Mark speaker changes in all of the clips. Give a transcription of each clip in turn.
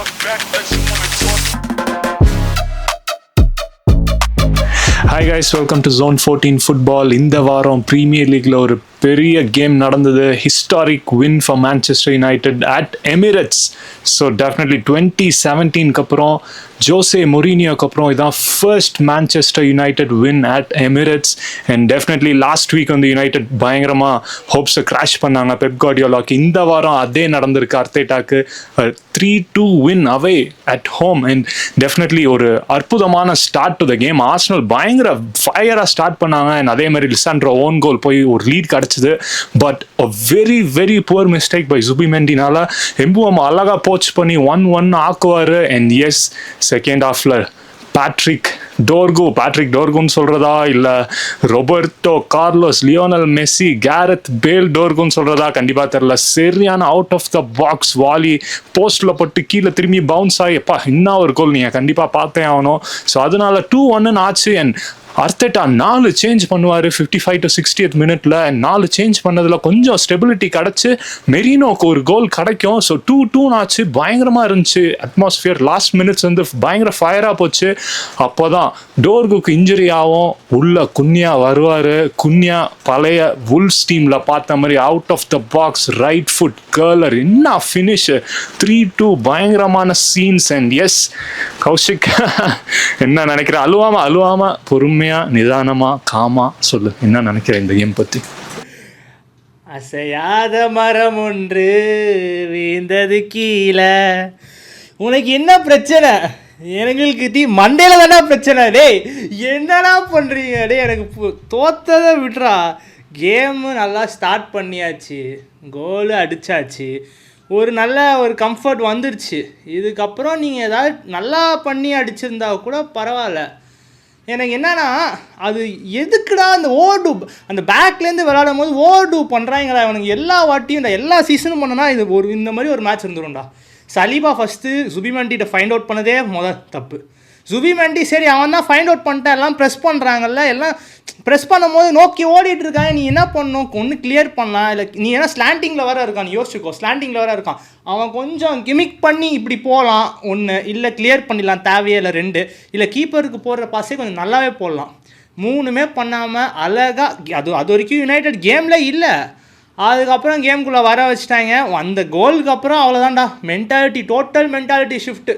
Speaker 1: Hi guys, welcome to Zone 14 Football. இந்த வாரம் premier லீக்ல ஒரு பெரிய கேம் நடந்தது. Historic win for Manchester United at Emirates. So definitely 2017க்கு அப்புறம் ஜோசே மொரினியோக்கு அப்புறம் இதான் first Manchester United win at Emirates. And definitely last week வந்து யுனைடெட் பயங்கரமாக ஹோப்ஸை கிராஷ் பண்ணாங்க பெப் கார்டியோலாக்கு. இந்த வாரம் அதே நடந்திருக்கு அர்டேட்டாக்கு. 3-2 win away at home. And definitely ஒரு அற்புதமான start to the game. Arsenal பயங்கர ஃபயராக ஸ்டார்ட் பண்ணாங்க. அண்ட் அதே மாதிரி லிசாண்ட்ரோ ஓன் கோல் போய் ஒரு லீட் கிடச்சிது. But a very very poor mistake by சுபிமெண்டினால எம்புவம் அழகாக போச் பண்ணி 1-1 ஆக்குவார். அண்ட் எஸ், செகண்ட் ஹாஃப்ல பேட்ரிக் டோர்குன்னு சொல்றதா இல்லை Roberto Carlos, Lionel Messi, Gareth Bale டோர்குன்னு சொல்றதா கண்டிப்பா தெரியல. சரியான out of the box volley போஸ்ட்ல போட்டு கீழே திரும்பி பவுன்ஸ் ஆகி எப்பா இன்னும் ஒரு கோல் நீங்க கண்டிப்பா பார்த்தே ஆகணும். ஸோ அதனால 2-1 ஆச்சு. அண்ட் அர்டேட்டா 4 சேஞ்ச் பண்ணுவார் 55 to 60th மினிட்ல. 4 சேஞ்ச் பண்ணதில் கொஞ்சம் ஸ்டெபிலிட்டி கிடச்சி மெரினோக்கு ஒரு கோல் கிடைக்கும். ஸோ 2-2 ஆச்சு. பயங்கரமாக இருந்துச்சு அட்மாஸ்ஃபியர். லாஸ்ட் மினிட்ஸ் வந்து பயங்கர ஃபயராக போச்சு. அப்போ தான் டோர்குக்கு இன்ஜுரி ஆகும். உள்ள குன்யா வருவார். குன்யா பழைய வுல்ஸ் டீமில் பார்த்த மாதிரி out of the box right foot curler. என்ன ஃபினிஷ். 3-2 பயங்கரமான சீன்ஸ். அண்ட் எஸ் கௌஷிக் என்ன நினைக்கிறேன்? அழுவாம பொறுமையா நிதானமா காமா சொல்லு, என்ன நினைக்கிறேன் இந்த கேம் பத்தி?
Speaker 2: அசையாத மரம் ஒன்று வீழ்ந்தது கீழே. உனக்கு என்ன பிரச்சனை? எங்களுக்கு மண்டையில தானே பிரச்சனை. டேய் என்னடா பண்றீங்க? டே எனக்கு தோத்ததை விட்டுறா. கேமு நல்லா ஸ்டார்ட் பண்ணியாச்சு, கோலு அடிச்சாச்சு, ஒரு நல்ல ஒரு கம்ஃபர்ட் வந்துருச்சு. இதுக்கப்புறம் நீங்கள் ஏதாவது நல்லா பண்ணி அடிச்சிருந்தா கூட பரவாயில்ல. எனக்கு என்னன்னா அது எதுக்குடா அந்த அந்த பேக்லேருந்து விளையாடும் போது ஓவர்டூ பண்ணுறாங்களா அவனுக்கு எல்லா வாட்டியும். எல்லா சீசனும் பண்ணனா இது இந்த மாதிரி ஒரு மேட்ச் இருந்துரும்டா. சலீபா ஃபஸ்ட்டு சுபிமெண்டிகிட்ட ஃபைண்ட் அவுட் பண்ணதே தப்பு. சுபிமெண்டி சரி அவன் தான் ஃபைண்ட் அவுட் பண்ணிட்டேன், எல்லாம் ப்ரெஸ் பண்ணுறாங்கல்ல, எல்லாம் ப்ரெஸ் பண்ணும் போது நோக்கி ஓடிட்டு இருக்காங்க. நீ என்ன பண்ணணும்? ஒன்று கிளியர் பண்ணலாம். இல்லை நீ ஏன்னா ஸ்லாண்டிங்கில் வேறு இருக்கான், நீ யோசிச்சுக்கோ. ஸ்லாண்டிங்கில் வேறு இருக்கான். அவன் கொஞ்சம் கிமிக் பண்ணி இப்படி போகலாம் ஒன்று, இல்லை கிளியர் பண்ணிடலாம் தேவையே இல்லை 2, இல்லை கீப்பருக்கு போடுற பாஸே கொஞ்சம் நல்லாவே போடலாம். 3மே பண்ணாமல் அழகாக அது வரைக்கும் யுனைடெட் கேமில் இல்லை. அதுக்கப்புறம் கேமுக்குள்ளே வர வச்சுட்டாங்க. அந்த கோலுக்கு அப்புறம் அவ்வளோதான்டா டோட்டல் மென்டாலிட்டி ஷிஃப்ட்டு.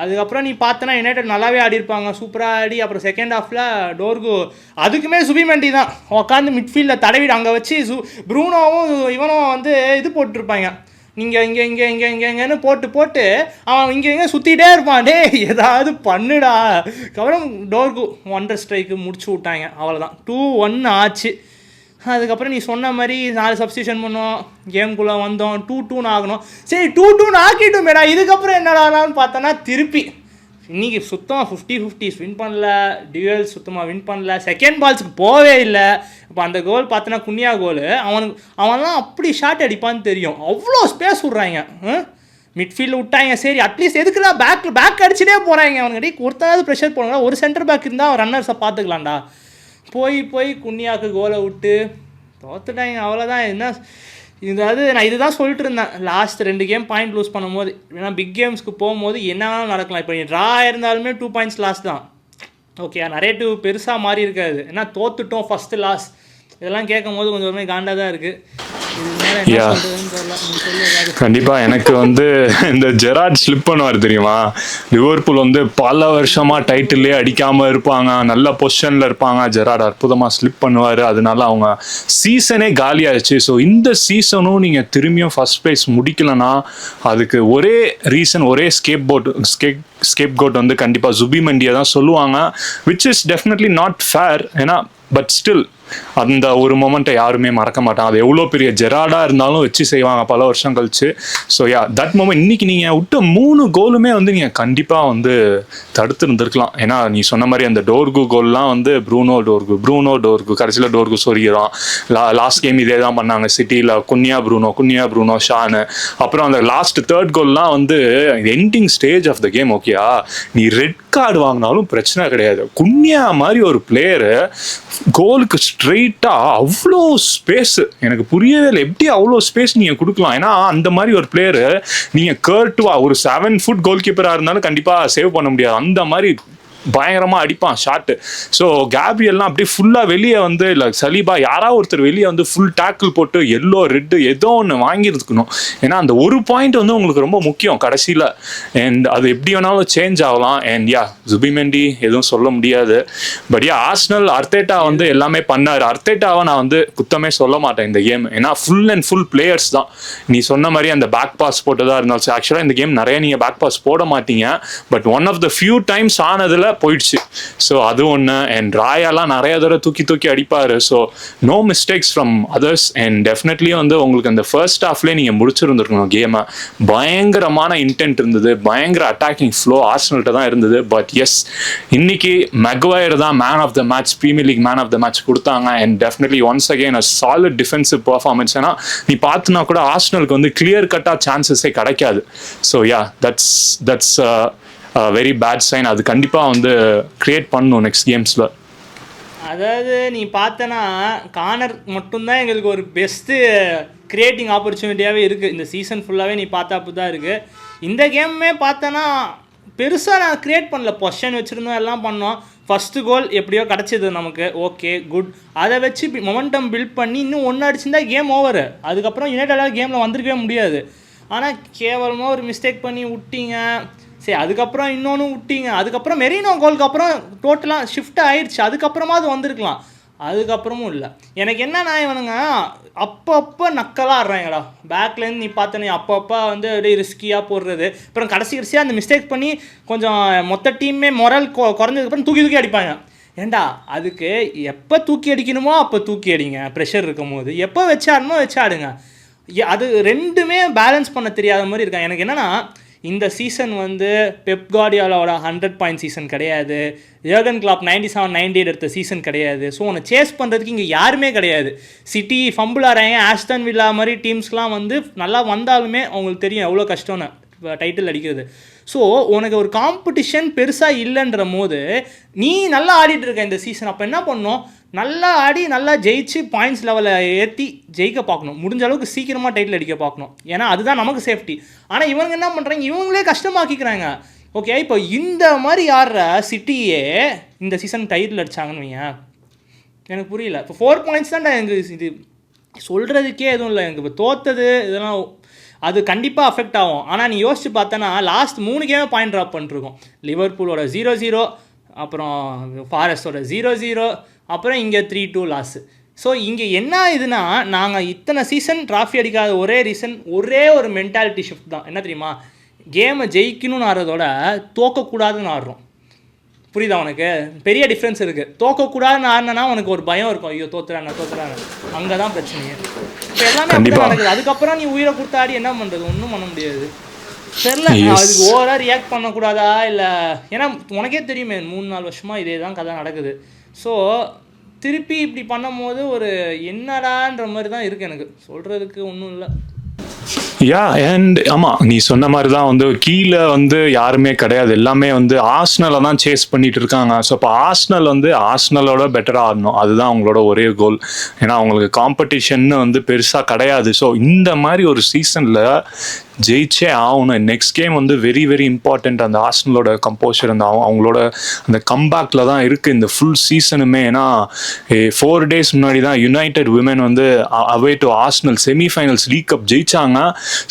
Speaker 2: அதுக்கப்புறம் நீ பார்த்தனா யுனைடெட் நல்லாவே ஆடிருப்பாங்க, சூப்பராக ஆடி. அப்புறம் செகண்ட் ஹாஃபில் டோர்கு அதுக்குமே சுபிமெண்டி தான் உட்காந்து மிட்ஃபீல்டில் தடவிடு அங்கே வச்சு ப்ரூனோவும் இவனும் வந்து இது போட்டுருப்பாங்க. நீங்கள் இங்கேன்னு போட்டு அவன் இங்கே சுற்றிகிட்டே இருப்பான். டே ஏதாவது பண்ணுடா. அப்புறம் டோர்கு ஒண்டர் ஸ்ட்ரைக்கு முடிச்சு விட்டாங்க. அவ்வளோதான் 2-1 ஆச்சு. அதுக்கப்புறம் நீ சொன்ன மாதிரி 4 சப்ஸ்டியூஷன் பண்ணோம், கேமுக்குள்ளே வந்தோம், 2-2 ஆகணும். சரி 2-2 ஆக்கிட்டோம் மேடா. இதுக்கப்புறம் என்னடான்னு பார்த்தோன்னா திருப்பி இன்றைக்கி சுத்தமாக 50-50 வின் பண்ணல, டியூவல் சுத்தமாக வின் பண்ணல, செகண்ட் பால்ஸுக்கு போவே இல்லை. இப்போ அந்த கோல் பார்த்தோன்னா குன்யா கோல், அவன்லாம் அப்படி ஷாட் அடிப்பான்னு தெரியும். அவ்வளோ ஸ்பேஸ் விட்றாங்க மிட்ஃபீல்டு விட்டாங்க. சரி அட்லீஸ்ட் எதுக்குலாம் பேக் அடிச்சுட்டே போகிறாங்க அவனுக்கு. ஒருத்தனாவது ப்ரெஷர் போடுங்க. ஒரு சென்டர் பேக் இருந்தால் ரன்னர்ஸை பார்த்துக்கலாம்டா. போய் குன்யாவுக்கு கோலை விட்டு தோத்துட்டாங்க. அவ்வளோதான். என்ன இதாவது நான் இதுதான் சொல்லிட்டு இருந்தேன் லாஸ்ட் 2 கேம் பாயிண்ட் லூஸ் பண்ணும்போது. ஏன்னா பிக் கேம்ஸ்க்கு போகும்போது என்னன்னாலும் நடக்கலாம். இப்போ ட்ரா இருந்தாலுமே 2 பாயிண்ட்ஸ் லாஸ் தான். ஓகே, நரேட்டிவ் பெருசாக மாறி இருக்காது. ஏன்னா தோத்துட்டோம் ஃபஸ்ட்டு லாஸ். இதெல்லாம் கேட்கும் போது கொஞ்சம் ஒரு காண்டாக தான் இருக்குது.
Speaker 1: கண்டிப்பா எனக்கு வந்து இந்த ஜெரார்ட் ஸ்லிப் பண்ணுவார் தெரியுமா? லிவர்பூல் வந்து பல வருஷமா டைட்டிலே அடிக்காம இருப்பாங்க, நல்ல பொசிஷன்ல இருப்பாங்க. ஜெரார்ட் அற்புதமா ஸ்லிப் பண்ணுவார். அதனால அவங்க சீசனே காலியாச்சு. ஸோ இந்த சீசனும் நீங்க திரும்பியும் ஃபர்ஸ்ட் பிளேஸ் முடிக்கலன்னா அதுக்கு ஒரே ரீசன், ஒரே ஸ்கேப் கோட் வந்து கண்டிப்பா சுபிமெண்டியை தான் சொல்லுவாங்க. Which is definitely not fair. ஏன்னா பட் ஸ்டில் அந்த ஒரு மொமெண்ட்டை யாருமே மறக்க மாட்டாங்க. அது எவ்வளோ பெரிய ஜெரார்டாக இருந்தாலும் வச்சு செய்வாங்க பல வருஷம் கழிச்சு. ஸோ தட் மொமெண்ட் இன்னைக்கு நீங்கள் விட்ட 3 கோலுமே வந்து நீங்கள் கண்டிப்பாக வந்து தடுத்து இருந்திருக்கலாம். ஏன்னா நீ சொன்ன மாதிரி அந்த டோர்கு கோல்லாம் வந்து ப்ரூனோ டோர்கு கடைசியில் டோர்கு சொரிகிறான். லாஸ்ட் கேம் இதே தான் பண்ணாங்க சிட்டியில். குன்யா ப்ரூனோ ஷானு. அப்புறம் அந்த லாஸ்ட் 3rd கோல்லாம் வந்து ending stage of the game. ஓகேயா, நீ ரெட் கார்டு வாங்கினாலும் பிரச்சனை கிடையாது. குன்யா மாதிரி ஒரு பிளேயரு கோலுக்கு ஸ்ட்ரெயிட்டாக அவ்வளோ ஸ்பேஸ் எனக்கு புரியவே இல்லை. எப்படி அவ்வளோ ஸ்பேஸ் நீங்கள் கொடுக்கலாம்? ஏன்னா அந்த மாதிரி ஒரு பிளேயரு நீங்கள் கர்ட்டுவா ஒரு 7 ஃபுட் கோல் கீப்பராக இருந்தாலும் கண்டிப்பாக சேவ் பண்ண முடியாது. அந்த மாதிரி பயங்கரமாக அடிப்பான் ஷாட்டு. ஸோ கேப்ரியல்லாம் அப்படியே ஃபுல்லாக வெளியே வந்து இல்லை சலீபா யாராவது ஒருத்தர் வெளியே வந்து ஃபுல் டேக்கிள் போட்டு எல்லோ ரெட்டு ஏதோ ஒன்று வாங்கியிருக்கணும். ஏன்னா அந்த ஒரு பாயிண்ட் வந்து உங்களுக்கு ரொம்ப முக்கியம் கடைசியில். அண்ட் அது எப்படி வேணாலும் சேஞ்ச் ஆகலாம். அண்ட் ஜுபிமெண்டி எதுவும் சொல்ல முடியாது. பட் ஆர்சனல் அர்டேட்டா வந்து எல்லாமே பண்ணார். அர்டேட்டாவை நான் வந்து குத்தமே சொல்ல மாட்டேன் இந்த கேம். ஏன்னா ஃபுல் அண்ட் ஃபுல் பிளேயர்ஸ் தான். நீ சொன்ன மாதிரி அந்த பேக் பாஸ் போட்டதாக இருந்தாலும் ஆக்சுவலாக இந்த கேம் நிறைய நீங்கள் பேக் பாஸ் போட மாட்டீங்க. But one of the few times ஆனதில் போயிடுச்சு. ஸோ அது ஒன்று. அண்ட் ராயாலாம் நிறைய தடவை தூக்கி அடிப்பார். So no mistakes from others. And definitely வந்து உங்களுக்கு அந்த ஃபர்ஸ்ட் ஹாஃப்லேயே நீங்கள் முடிச்சிருந்துருக்கணும் கேமை. பயங்கரமான இன்டென்ட் இருந்தது, பயங்கர அட்டாக்கிங் ஃப்ளோ ஆர்சனல்கிட்ட தான் இருந்தது. பட் எஸ், இன்னைக்கு மெக்வயர் தான் man of the match, Premier League man of the match கொடுத்தாங்க. And definitely once again a solid defensive performance. ஏன்னா நீ பார்த்துனா கூட ஆர்சனலுக்கு வந்து கிளியர் கட்டாக சான்சஸே கிடைக்காது. So that's very bad sign. அது கண்டிப்பாக வந்து கிரியேட் பண்ணணும் நெக்ஸ்ட் கேம்ஸில்.
Speaker 2: அதாவது நீ பார்த்தனா கார்னர் மட்டும்தான் எங்களுக்கு ஒரு பெஸ்ட்டு கிரியேட்டிங் ஆப்பர்ச்சுனிட்டியாகவே இருக்குது இந்த சீசன் ஃபுல்லாகவே. நீ பார்த்தா அப்படி தான் இருக்குது. இந்த கேமுமே பார்த்தனா பெருசாக நான் க்ரியேட் பண்ணல. பொசிஷன் வச்சுருந்தோம், எல்லாம் பண்ணோம். ஃபஸ்ட்டு கோல் எப்படியோ கிடச்சிது நமக்கு, ஓகே குட். அதை வச்சு மொமெண்டம் பில்ட் பண்ணி இன்னும் ஒன்று அடிச்சிருந்தா கேம் ஓவர். அதுக்கப்புறம் யுனைடெட் கேமில் வந்திருக்கவே முடியாது. ஆனால் கேவலமாக ஒரு மிஸ்டேக் பண்ணி விட்டீங்க. சரி, அதுக்கப்புறம் இன்னொன்று விட்டீங்க. அதுக்கப்புறம் மெரினோ கோலுக்கு அப்புறம் டோட்டலாக ஷிஃப்ட் ஆயிடுச்சு. அதுக்கப்புறமா அது வந்திருக்கலாம். அதுக்கப்புறமும் இல்லை. எனக்கு என்னன்னா இவனுங்க அப்பப்போ நக்கலாக ஆடுறாங்கடா பேக்லேருந்து. நீ பார்த்தனே அப்பப்போ வந்து அப்படியே ரிஸ்கியாக போடுறது. அப்புறம் கடைசியாக அந்த மிஸ்டேக் பண்ணி கொஞ்சம் மொத்த டீமே மொரல் குறைஞ்சதுக்கப்புறம் தூக்கி அடிப்பாங்க. ஏண்டா அதுக்கு எப்போ தூக்கி அடிக்கணுமோ அப்போ தூக்கி அடிங்க, ப்ரெஷர் இருக்கும் போது. எப்போ வச்சு ஆடுங்க. அது ரெண்டுமே பேலன்ஸ் பண்ண தெரியாத மாதிரி இருக்காங்க. எனக்கு என்னென்னா இந்த சீசன் வந்து பெப் கார்டியோலாவோட 100 பாயிண்ட் சீசன் கிடையாது. யர்கன் கிளாப் 97-98 எடுத்த சீசன் கிடையாது. ஸோ உன்னை சேஸ் பண்ணுறதுக்கு இங்கே யாருமே கிடையாது. சிட்டி ஃபம்பிள் ஆகிறாங்க. ஆஸ்டன் வில்லா மாதிரி டீம்ஸ்லாம் வந்து நல்லா வந்தாலுமே அவங்களுக்கு தெரியும் எவ்வளோ கஷ்டம்னு டைட்டில் அடிக்கிறது. ஸோ உனக்கு ஒரு காம்படிஷன் பெருசாக இல்லைன்ற போது நீ நல்லா ஆடிட்டு இருக்க இந்த சீசன். அப்போ என்ன பண்ணணும்? நல்லா ஆடி நல்லா ஜெயிச்சு பாயிண்ட்ஸ் லெவலை ஏற்றி ஜெயிக்க பார்க்கணும். முடிஞ்ச அளவுக்கு சீக்கிரமாக டைட்டில் அடிக்க பார்க்கணும். ஏன்னா அதுதான் நமக்கு சேஃப்டி. ஆனால் இவங்க என்ன பண்ணுறாங்க? இவங்களே கஷ்டமாக்கிக்கிறாங்க. ஓகே, இப்போ இந்த மாதிரி ஆடுற சிட்டியே இந்த சீசன் டைட்டில் அடித்தாங்கன்னு வைங்க, எனக்கு புரியல. இப்போ 4 பாயிண்ட்ஸ் தான் எனக்கு இது சொல்கிறதுக்கே எதுவும் இல்லை. எனக்கு இப்போ தோத்தது இதெல்லாம் அது கண்டிப்பாக அஃபெக்ட் ஆகும். ஆனால் நீ யோசிச்சு பார்த்தனா லாஸ்ட் 3 கேமே பாயிண்ட் ட்ராப் பண்ணிருக்கோம். லிவர்பூலோட 0-0, அப்புறம் ஃபாரஸ்டோட 0-0, அப்புறம் இங்கே 3-2 லாஸு. ஸோ இங்கே என்ன இதுனா, நாங்கள் இத்தனை சீசன் ட்ராஃபி அடிக்காத ஒரே ரீசன் ஒரே ஒரு மென்டாலிட்டி ஷிஃப்ட் தான். என்ன தெரியுமா? கேமை ஜெயிக்கணும்னு ஆடுறதோட தோக்கக்கூடாதுன்னு ஆடுறோம். புரியுதா உனக்கு? பெரிய டிஃப்ரென்ஸ் இருக்குது. தோக்கக்கூடாதுன்னு ஆடினா உனக்கு ஒரு பயம் இருக்கும். ஐயோ தோத்துறாங்க. அங்கே தான் பிரச்சனையே. இப்போ எல்லாமே அப்படி நடக்குது. அதுக்கப்புறம் நீ உயிரை கொடுத்தாடி என்ன பண்ணுறது? ஒன்றும் பண்ண முடியாது. தெரியல, அதுக்கு ஓவராக ரியாக்ட் பண்ணக்கூடாதா இல்லை? ஏன்னா உனக்கே தெரியுமே 3-4 வருஷமாக இதே தான் கதை நடக்குது. ஸோ திருப்பி இப்படி பண்ணும் போது ஒரு என்னடான்ற மாதிரி தான் இருக்குது. எனக்கு சொல்கிறதுக்கு ஒன்றும் இல்லை.
Speaker 1: அண்ட் ஆமாம், நீ சொன்ன மாதிரி தான் வந்து கீழே வந்து யாருமே கிடையாது. எல்லாமே வந்து ஆர்சனலை தான் சேஸ் பண்ணிட்டு இருக்காங்க. ஸோ இப்போ ஆர்சனல் வந்து ஆர்சனலோட பெட்டராக ஆடணும். அதுதான் அவங்களோட ஒரே கோல். ஏன்னா அவங்களுக்கு காம்படிஷன் வந்து பெருசாக கிடையாது. ஸோ இந்த மாதிரி ஒரு சீசனில் ஜெயிச்சே ஆகணும். நெக்ஸ்ட் கேம் வந்து வெரி வெரி இம்பார்ட்டண்ட். அந்த ஆர்சனலோட கம்போஷர் அந்த அவங்களோட அந்த கம்பேக்கில் தான் இருக்குது இந்த ஃபுல் சீசனுமே. ஏன்னா 4 days முன்னாடி தான் யுனைடெட் விமென் வந்து away to Arsenal semifinals league cup ஜெயிச்சாங்க.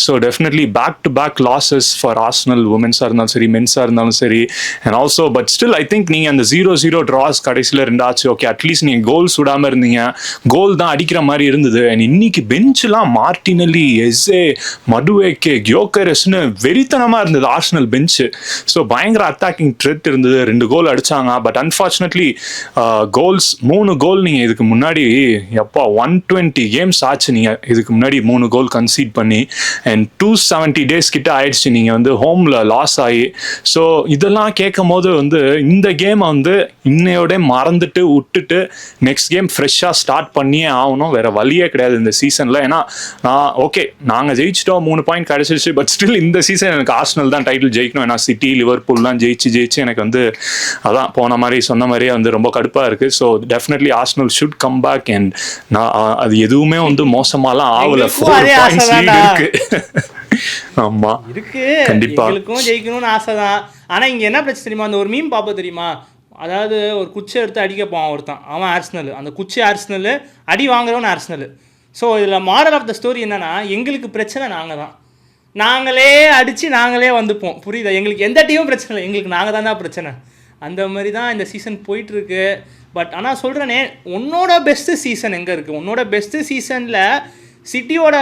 Speaker 1: So definitely back to back losses for Arsenal, உமன்ஸாக இருந்தாலும் சரி மென்ஸாக இருந்தாலும் சரி. And also but still I think நீங்கள் அந்த 0-0 ட்ராஸ் கடைசியில் 2 ஆச்சு. ஓகே, அட்லீஸ்ட் நீங்கள் கோல்ஸ் விடாமல் இருந்தீங்க. கோல் தான் அடிக்கிற மாதிரி இருந்தது. அண்ட் இன்னைக்கு பெஞ்செலாம் மார்டினெல்லி, எஸ்ஏ, மடுவேக்கே, கியோகரஸ்னு வெறித்தனமாக இருந்தது ஆர்சனல் பெஞ்சு. ஸோ பயங்கர அட்டாக்கிங் த்ரெட் இருந்தது. 2 கோல் அடித்தாங்க. பட் அன்ஃபார்ச்சுனேட்லி கோல்ஸ் 3 கோல் நீங்கள் இதுக்கு முன்னாடி 120 கேம்ஸ் ஆச்சு நீங்கள் இதுக்கு முன்னாடி 3 கோல் கன்சீட் பண்ணி. அண்ட் 270 days கிட்ட ஆயிடுச்சு நீங்கள் வந்து ஹோமில் லாஸ் ஆகி. ஸோ இதெல்லாம் கேட்கும் போது வந்து இந்த கேமை வந்து இன்னையோட மறந்துட்டு விட்டுட்டு நெக்ஸ்ட் கேம் ஃப்ரெஷ்ஷாக ஸ்டார்ட் பண்ணியே ஆகணும். வேறு வழியே கிடையாது இந்த சீசனில். ஏன்னா ஓகே நாங்கள் ஜெயிச்சிட்டோம், 3 பாயிண்ட் கிடைச்சிருச்சு. பட் ஸ்டில் இந்த சீசன் எனக்கு ஆர்சனல் தான் டைட்டில் ஜெயிக்கணும். ஏன்னா சிட்டி லிவர்பூல்லாம் ஜெயிச்சு எனக்கு வந்து அதான் போன மாதிரி சொன்ன மாதிரியே வந்து ரொம்ப கடுப்பாக இருக்குது. So definitely Arsenal should come back. And நான் அது எதுவுமே வந்து மோசமாலாம் ஆகல. 4 points lead இருக்கு. ஆமா
Speaker 2: இருக்கு,
Speaker 1: கண்டிப்பா
Speaker 2: எங்களுக்கும் ஜெயிக்கணும்னு ஆசை தான். ஆனா இங்க என்ன பிரச்சனை தெரியுமா, அந்த ஒரு மீம் பாப்ப தெரியுமா, அதாவது ஒரு குச்சி எடுத்து அடிக்க போவான் ஒருத்தன், அவன் ஆர்சனல், அந்த குச்சி ஆர்சனல், அடி வாங்குறவன் ஆர்சனல். ஸோ இதில் மாரல் ஆஃப் த ஸ்டோரி என்னன்னா, எங்களுக்கு பிரச்சனை நாங்கள் தான், நாங்களே அடித்து நாங்களே வந்துப்போம். புரியுதா? எங்களுக்கு எந்த டீமும் பிரச்சனை இல்லை, எங்களுக்கு நாங்கள் தான் பிரச்சனை. அந்த மாதிரி தான் இந்த சீசன் போயிட்டுருக்கு. பட் ஆனால் சொல்கிறேனே, உன்னோட பெஸ்ட்டு சீசன் எங்கே இருக்குது? உன்னோட பெஸ்ட்டு சீசனில் சிட்டியோட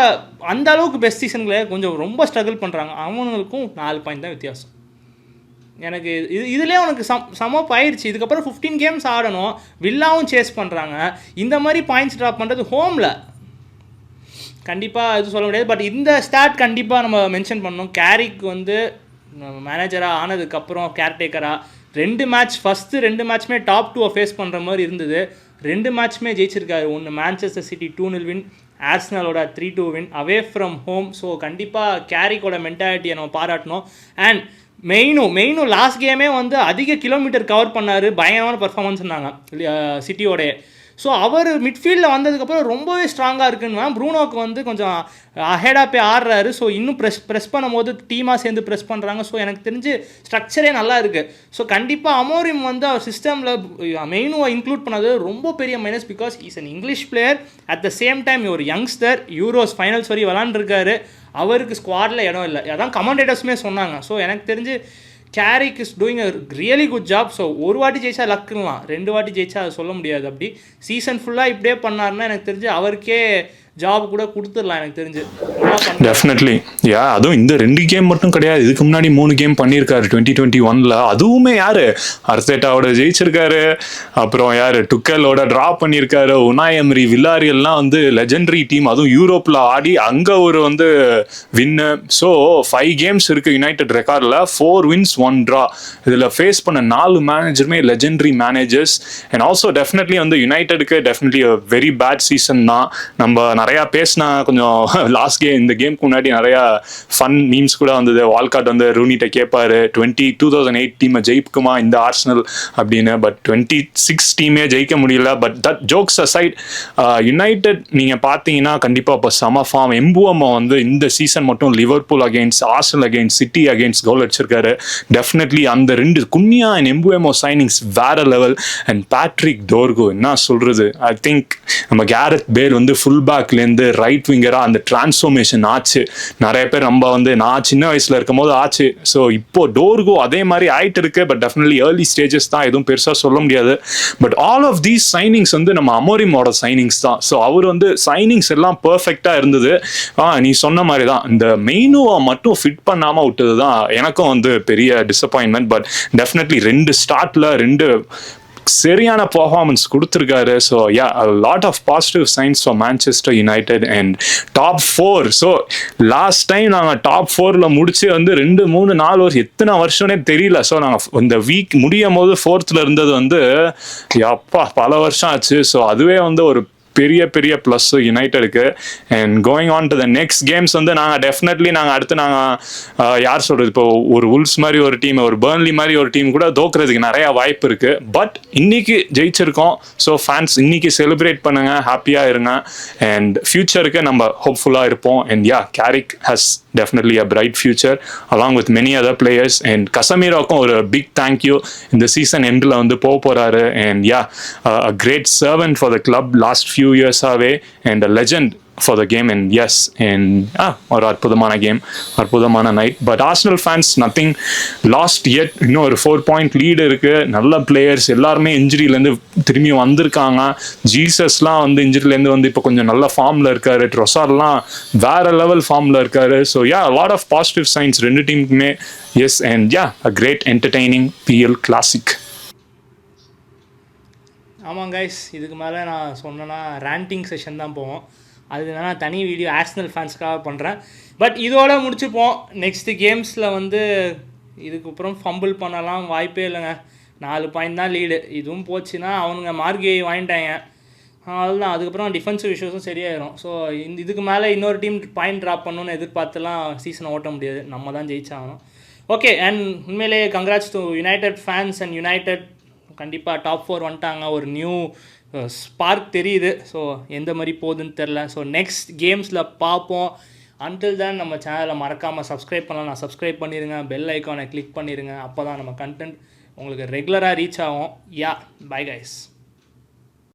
Speaker 2: அந்த அளவுக்கு பெஸ்ட் சீசன்களை கொஞ்சம் ரொம்ப ஸ்ட்ரகிள் பண்ணுறாங்க. அவங்களுக்கும் 4 பாயிண்ட் தான் வித்தியாசம். எனக்கு இதுலேயே உனக்கு சமப் ஆயிடுச்சு. இதுக்கப்புறம் 15 கேம்ஸ் ஆடணும், வில்லாவும் சேஸ் பண்ணுறாங்க. இந்த மாதிரி பாயிண்ட்ஸ் ட்ராப் பண்ணுறது ஹோமில் கண்டிப்பாக இது சொல்ல முடியாது. பட் இந்த ஸ்டாட் கண்டிப்பாக நம்ம மென்ஷன் பண்ணணும். கேரிக் வந்து மேனேஜராக ஆனதுக்கப்புறம் கேர்டேக்கராக 2 மேட்ச், ஃபஸ்ட்டு 2 மேட்ச்மே டாப் 2 ஃபேஸ் பண்ணுற மாதிரி இருந்தது. 2 மேட்ச்மே ஜெயிச்சிருக்காரு. ஒன்று மேன்செஸ்டர் சிட்டி 2-0 வின், ஆர்சனலோட 3-2 win away from home. So கண்டிப்பாக கேரிக்கோட மென்டாலிட்டியை நம்ம பாராட்டணும். அண்ட் மெயினும் லாஸ்ட் கேமே வந்து அதிக கிலோமீட்டர் கவர் பண்ணார், பயங்கரமான பர்ஃபார்மன்ஸ் இருந்தாங்க சிட்டியோடைய. ஸோ அவர் மிட்ஃபீல்டில் வந்ததுக்கப்புறம் ரொம்பவே ஸ்ட்ராங்காக இருக்குன்னு ப்ரூனோக்கு வந்து கொஞ்சம் அஹெடாக போய் ஆடுறாரு. ஸோ இன்னும் ப்ரெஸ் பண்ணும்போது டீமாக சேர்ந்து ப்ரெஸ் பண்ணுறாங்க. ஸோ எனக்கு தெரிஞ்சு ஸ்ட்ரக்சரே நல்லா இருக்குது. ஸோ கண்டிப்பாக அமோரிம் வந்து அவர் சிஸ்டமில் மெயினுவை இன்க்ளூட் பண்ணது ரொம்ப பெரிய minus. Because is an English player, at the same time ஒரு யங்ஸ்டர், யூரோஸ் ஃபைனல்ஸ் வரை விளாண்டுருக்காரு. அவருக்கு ஸ்குவாடில் இடம் இல்லை, அதான் கமெண்டேட்டர்ஸுமே சொன்னாங்க. ஸோ எனக்கு தெரிஞ்சு Garrick is doing a really good job. So ஒரு வாட்டி ஜெயிச்சா லக்குலாம், 2 வாட்டி ஜெயிச்சா அதை சொல்ல முடியாது. அப்படி சீசன் ஃபுல்லாக இப்படியே பண்ணாருன்னா எனக்கு தெரிஞ்சு அவருக்கே ஜாப் கூட கொடுத்துடலாம் எனக்கு தெரிஞ்சு.
Speaker 1: டெஃபினெட்லி யா. அதுவும் இந்த 2 கேம் மட்டும் கிடையாது, இதுக்கு முன்னாடி 3 கேம் பண்ணியிருக்காரு 2021. அதுவுமே யாரு, அர்டேட்டாவோட ஜெயிச்சிருக்காரு, அப்புறம் யாரு டுக்கலோட ட்ரா பண்ணியிருக்காரு, உனாய் எமரி, வில்லாரியல்லாம் வந்து லெஜெண்டரி டீம், அதுவும் யூரோப்பில் ஆடி அங்கே ஒரு வந்து வின்னு. ஸோ 5 கேம்ஸ் இருக்குது யுனைடெட் ரெக்கார்டில், 4 wins 1 draw. இதில் ஃபேஸ் பண்ண 4 மேனேஜருமே legendary managers. And also definitely வந்து யுனைடெடுக்கு டெஃபினெட்லி வெரி பேட் சீசன் தான். நம்ம நிறையா பேசினா கொஞ்சம் லாஸ்ட் கேம், இந்த கேமுக்கு முன்னாடி நிறையா ஃபன் மீம்ஸ் கூட வந்தது. வால்காட் வந்து ரூனிட்ட கேட்பாரு 2008 டீமை ஜெயிக்குமா இந்த ஆர்சனல் அப்படின்னு. பட் 26 டீமே ஜெயிக்க முடியல. But that jokes aside, United நீங்கள் பார்த்தீங்கன்னா கண்டிப்பாக இப்போ சம ஃபார்ம். எம்புஎம்மா வந்து இந்த சீசன் மட்டும் Liverpool against, Arsenal against, City against goal அடிச்சிருக்காரு. டெஃபினெட்லி அந்த 2 குன்யா அண்ட் எம்புஎம்ஓ சைனிங்ஸ் வேற லெவல். அண்ட் பேட்ரிக் டோர்கோ என்ன சொல்றது, ஐ திங்க் நம்ம கேரத் பேல் வந்து ஃபுல் பேக்லேருந்து ரைட் விங்கராக அந்த டிரான்ஸ்ஃபார்மேஷன் ஆச்சு. நிறைய பேர் நம்ம வந்து நான் சின்ன வயசில் இருக்கும் போது ஆச்சு. ஸோ இப்போ டோர்கோ அதே மாதிரி ஆயிட்டு இருக்கு. பட் டெஃபினெட்லி ஏர்லி ஸ்டேஜஸ் தான், எதுவும் பெருசாக சொல்ல முடியாது. But all of these signings வந்து நம்ம அமோரிமோட சைனிங்ஸ் தான். ஸோ அவர் வந்து சைனிங்ஸ் எல்லாம் பர்ஃபெக்டாக இருந்தது. நீ சொன்ன மாதிரி தான் இந்த மெயினுவை மட்டும் ஃபிட் பண்ணாமல் விட்டது தான் எனக்கும் வந்து பெரிய டிசப்பாயின்மெண்ட். பட் டெஃபினெட்லி 2 ஸ்டார்ட்ல 2 சரியான பர்ஃபார்மன்ஸ் கொடுத்துருக்காரு. So yeah, lot of positive signs for Manchester United and top 4. So last time நாங்கள் டாப் 4ல் முடிச்சு வந்து 2, 3, 4 வருஷம் எத்தனை வருஷம்னே தெரியல. ஸோ நாங்கள் இந்த வீக் முடியும் போது 4th இருந்தது வந்து அப்பா பல வருஷம் ஆச்சு. ஸோ அதுவே வந்து ஒரு பெரிய ப்ளஸ் யுனைடெடுக்கு. And going on to the next games வந்து நாங்கள் டெஃபினெட்லி அடுத்து யார் சொல்கிறது, இப்போ ஒரு உல்ஸ் மாதிரி ஒரு டீம், ஒரு பர்ன்லி மாதிரி ஒரு டீம் கூட தோக்குறதுக்கு நிறையா வாய்ப்பு இருக்குது. பட் இன்னைக்கு ஜெயிச்சிருக்கோம். ஸோ ஃபேன்ஸ் இன்னைக்கு செலிப்ரேட் பண்ணுங்க, ஹாப்பியாக இருங்க. அண்ட் ஃபியூச்சருக்கு நம்ம ஹோப்ஃபுல்லாக இருப்போம். And yeah, Garrick has definitely a bright future along with many other players. And Casemiroக்கும் ஒரு big thank you. இந்த சீசன் எண்டில் வந்து போறாரு. And yeah, a great servant for the club last few years away and a legend for the game. And yes, and ஒரு அற்புதமான game, அற்புதமான night. But Arsenal fans nothing last yet. இன்னும் ஒரு 4 point lead இருக்கு. நல்ல players எல்லாருமே இன்ஜுரியிலேருந்து திரும்பி வந்திருக்காங்க. ஜீசஸ்லாம் வந்து இன்ஜுரியிலேருந்து வந்து இப்போ கொஞ்சம் நல்ல ஃபார்மில் இருக்காரு. ட்ரொசார்லாம் வேற லெவல் ஃபார்மில் இருக்காரு. So yeah, lot of positive signs 2 டீமுக்குமே. Yes, and yeah, a great entertaining PL classic.
Speaker 2: ஆமாம் கைஸ், இதுக்கு மேலே நான் சொன்னேன்னா ரேண்டிங் செஷன் தான் போவோம். அது நான் தனி வீடியோ ஆர்சனல் ஃபேன்ஸ்க்காக பண்ணுறேன். பட் இதோட முடிச்சுப்போம். நெக்ஸ்ட்டு கேம்ஸில் வந்து இதுக்கப்புறம் ஃபம்பிள் பண்ணலாம் வாய்ப்பே இல்லைங்க. 4 பாயிண்ட் தான் லீடு. இதுவும் போச்சுன்னா அவனுங்க மார்கேயை வாங்கிட்டாங்க. அதுதான் அதுக்கப்புறம் டிஃபென்சிவ் இஷ்யூஸும் சரியாயிரும். ஸோ இதுக்கு மேலே இன்னொரு டீம் பாயிண்ட் ட்ராப் பண்ணணும்னு எதிர்பார்த்துலாம் சீசனை ஓட்ட முடியாது, நம்ம தான் ஜெயிச்சாகணும். ஓகே, அண்ட் உண்மையிலேயே congrats to United fans and United கண்டிப்பாக டாப் 4 வந்துட்டாங்க. ஒரு நியூ ஸ்பார்க் தெரியுது. ஸோ எந்த மாதிரி போகுதுன்னு தெரில. ஸோ நெக்ஸ்ட் கேம்ஸில் பார்ப்போம். அன்டில் தான் நம்ம சேனலை மறக்காமல் சப்ஸ்கிரைப் பண்ணலாம். நான் சப்ஸ்கிரைப் பண்ணிடுங்க, பெல் ஐக்கானை கிளிக் பண்ணிடுங்க. அப்போ தான் நம்ம கண்டென்ட் உங்களுக்கு ரெகுலராக ரீச் ஆகும். யா, பை கைஸ்.